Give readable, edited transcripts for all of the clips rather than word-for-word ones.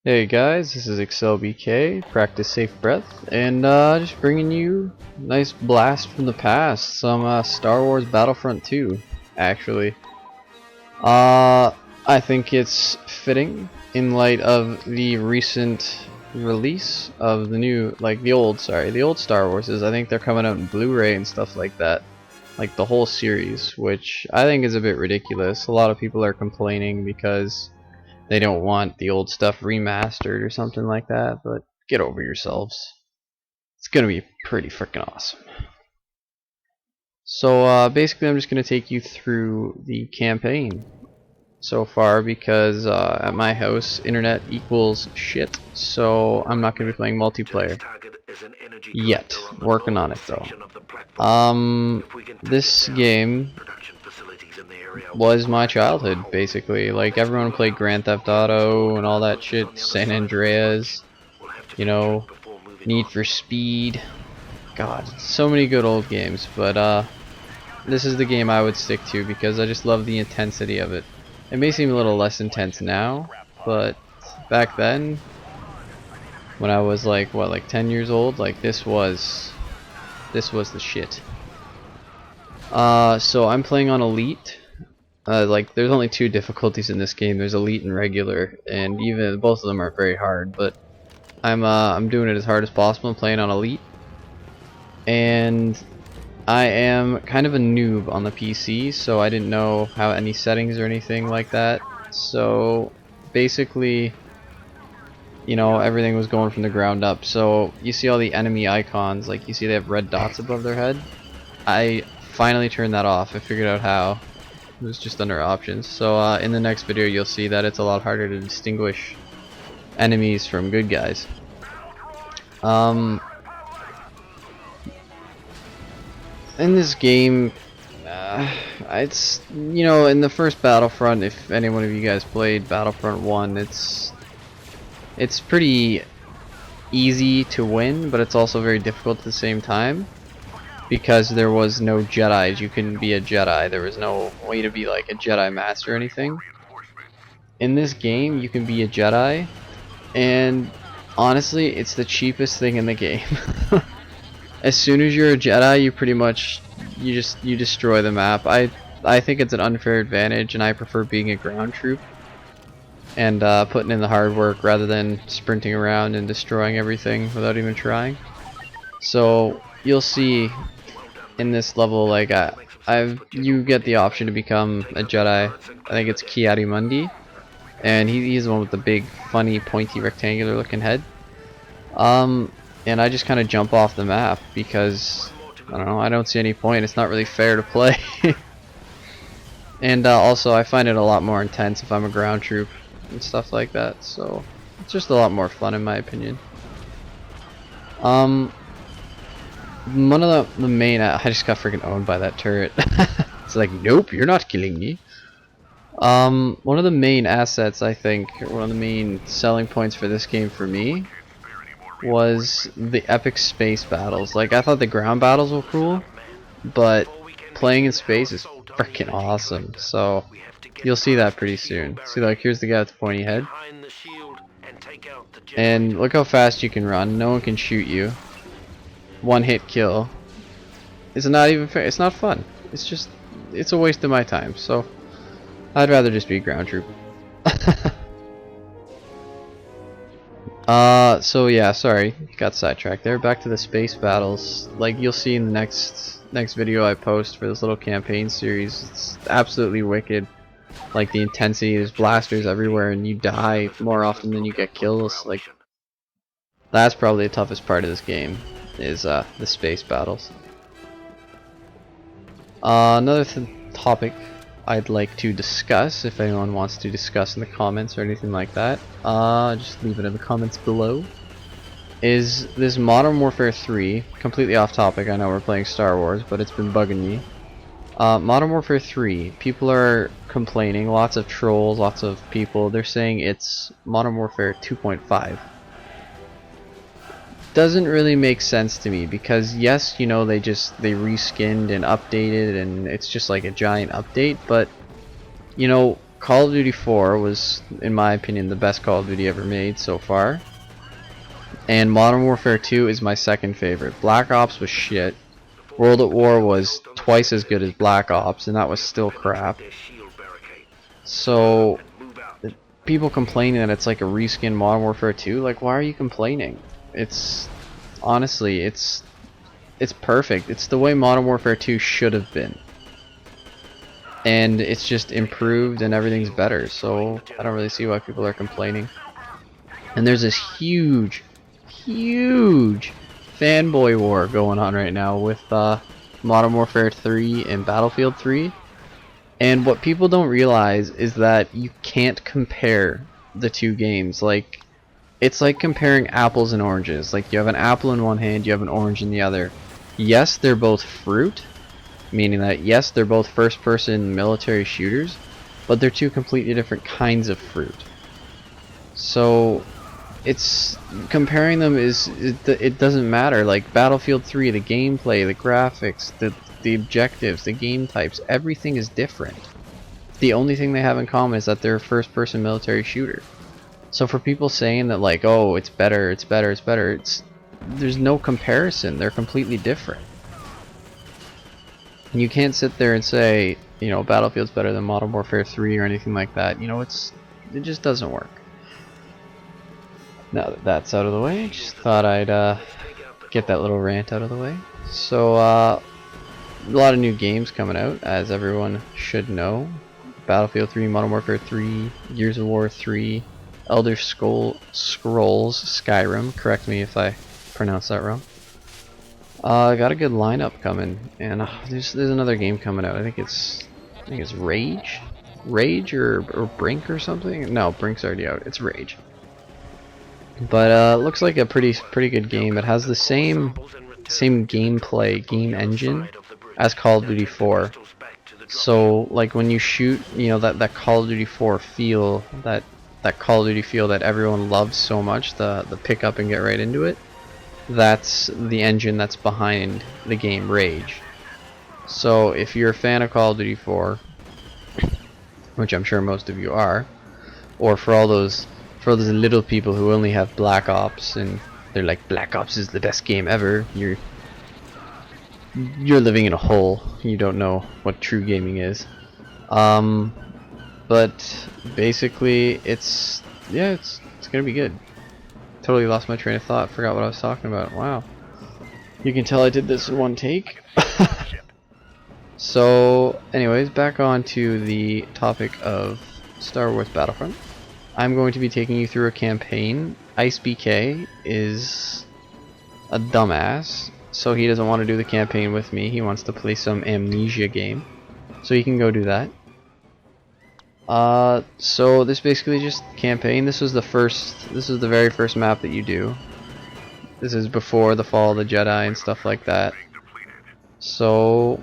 Hey guys, this is XLBK, Practice Safe Breath, and just bringing you a nice blast from the past, some Star Wars Battlefront 2, actually. I think it's fitting in light of the recent release of the old Star Warses. I think they're coming out in Blu-ray and stuff like that, like the whole series, which I think is a bit ridiculous. A lot of people are complaining because they don't want the old stuff remastered or something like that, but get over yourselves. It's gonna be pretty freaking awesome. So basically I'm just gonna take you through the campaign so far because at my house internet equals shit, so I'm not gonna be playing multiplayer yet. Working on it though. This game was my childhood, basically. Like, everyone played Grand Theft Auto and all that shit, San Andreas, you know, Need for Speed. God, so many good old games, but this is the game I would stick to because I just love the intensity of it. It may seem a little less intense now, but back then, when I was like, what, like 10 years old, like this was the shit. So I'm playing on Elite. Like, there's only two difficulties in this game. There's Elite and Regular, and even both of them are very hard. But I'm doing it as hard as possible. I'm playing on Elite, and I am kind of a noob on the PC, so I didn't know how any settings or anything like that. So basically, you know, everything was going from the ground up. So you see all the enemy icons, like you see they have red dots above their head. I finally turned that off. I figured out how. It was just under options. So in the next video you'll see that it's a lot harder to distinguish enemies from good guys. In this game, it's, you know, in the first Battlefront, if any one of you guys played Battlefront 1, it's pretty easy to win, but it's also very difficult at the same time. Because there was no Jedis, you couldn't be a Jedi. There was no way to be like a Jedi Master or anything. In this game, you can be a Jedi, and honestly, it's the cheapest thing in the game. As soon as you're a Jedi, you pretty much you destroy the map. I think it's an unfair advantage, and I prefer being a ground troop and putting in the hard work rather than sprinting around and destroying everything without even trying. So you'll see in this level, like you get the option to become a Jedi. I think it's Ki-Adi-Mundi, and he's the one with the big, funny, pointy, rectangular-looking head. And I just kind of jump off the map because I don't know. I don't see any point. It's not really fair to play. And also, I find it a lot more intense if I'm a ground troop and stuff like that. So it's just a lot more fun, in my opinion. One of the main, I just got freaking owned by that turret. It's like, nope, you're not killing me. One of the main assets, I think, or one of the main selling points for this game for me was the epic space battles. Like, I thought the ground battles were cool, but playing in space is freaking awesome. So you'll see that pretty soon. See, like, here's the guy with the pointy head, and look how fast you can run. No one can shoot you. One hit kill. It's not even fair. It's not fun. It's just, it's a waste of my time. So I'd rather just be a ground troop. So yeah, sorry, got sidetracked there. Back to the space battles. Like, you'll see in the next video I post for this little campaign series. It's absolutely wicked. Like, the intensity, there's blasters everywhere, and you die more often than you get kills. Like, that's probably the toughest part of this game, is the space battles. Another topic I'd like to discuss, if anyone wants to discuss in the comments or anything like that, just leave it in the comments below, is this Modern Warfare 3, completely off topic. I know we're playing Star Wars, but it's been bugging me. Modern Warfare 3, people are complaining, lots of trolls, lots of people, they're saying it's Modern Warfare 2.5. Doesn't really make sense to me because, yes, you know, they reskinned and updated and it's just like a giant update, but you know, Call of Duty 4 was, in my opinion, the best Call of Duty ever made so far. And Modern Warfare 2 is my second favorite. Black Ops was shit. World at War was twice as good as Black Ops, and that was still crap. So, people complaining that it's like a reskin Modern Warfare 2, like, why are you complaining? It's, honestly, it's perfect. It's the way Modern Warfare 2 should have been. And it's just improved and everything's better, so I don't really see why people are complaining. And there's this huge fanboy war going on right now with Modern Warfare 3 and Battlefield 3. And what people don't realize is that you can't compare the two games. Like, it's like comparing apples and oranges. Like, you have an apple in one hand, you have an orange in the other. Yes, they're both fruit, meaning that yes, they're both first-person military shooters, but they're two completely different kinds of fruit. So it's comparing them it doesn't matter. Like Battlefield 3, the gameplay, the graphics, the objectives, the game types, everything is different. The only thing they have in common is that they're a first-person military shooter. So for people saying that, like, oh, it's better, there's no comparison. They're completely different. You can't sit there and say, you know, Battlefield's better than Modern Warfare 3 or anything like that. You know, it just doesn't work. Now that that's out of the way, just thought I'd get that little rant out of the way. So, a lot of new games coming out, as everyone should know. Battlefield 3, Modern Warfare 3, Gears of War 3, Elder Scrolls Skyrim. Correct me if I pronounce that wrong. Got a good lineup coming, and there's another game coming out. I think it's Rage or Brink or something. No, Brink's already out. It's Rage. But looks like a pretty good game. It has the same gameplay, game engine as Call of Duty 4. So like when you shoot, you know, that Call of Duty 4 feel, that Call of Duty feel that everyone loves so much, the pick up and get right into it. That's the engine that's behind the game Rage. So if you're a fan of Call of Duty 4, which I'm sure most of you are, or for all those little people who only have Black Ops and they're like, Black Ops is the best game ever, you're living in a hole. You don't know what true gaming is. But basically it's gonna be good. Totally lost my train of thought, forgot what I was talking about. Wow. You can tell I did this in one take. So, anyways, back on to the topic of Star Wars Battlefront. I'm going to be taking you through a campaign. Ice BK is a dumbass, so he doesn't want to do the campaign with me. He wants to play some Amnesia game. So he can go do that. So this basically just campaign. This is the very first map that you do. This is before the fall of the Jedi and stuff like that. So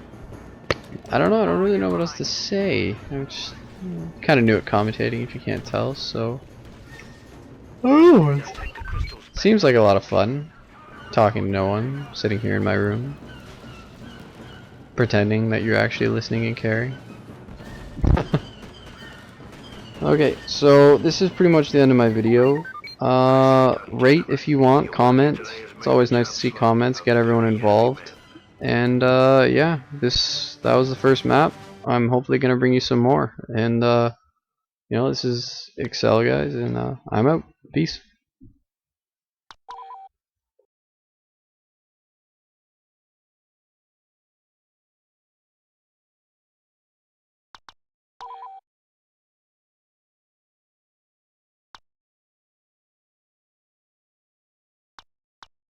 I don't really know what else to say. I'm just kind of new at commentating, if you can't tell. So seems like a lot of fun. Talking to no one, sitting here in my room, pretending that you're actually listening and caring. Okay, so this is pretty much the end of my video. Rate if you want, comment. It's always nice to see comments, get everyone involved. And yeah, that was the first map. I'm hopefully gonna bring you some more. And you know, this is Excel, guys, and I'm out. Peace.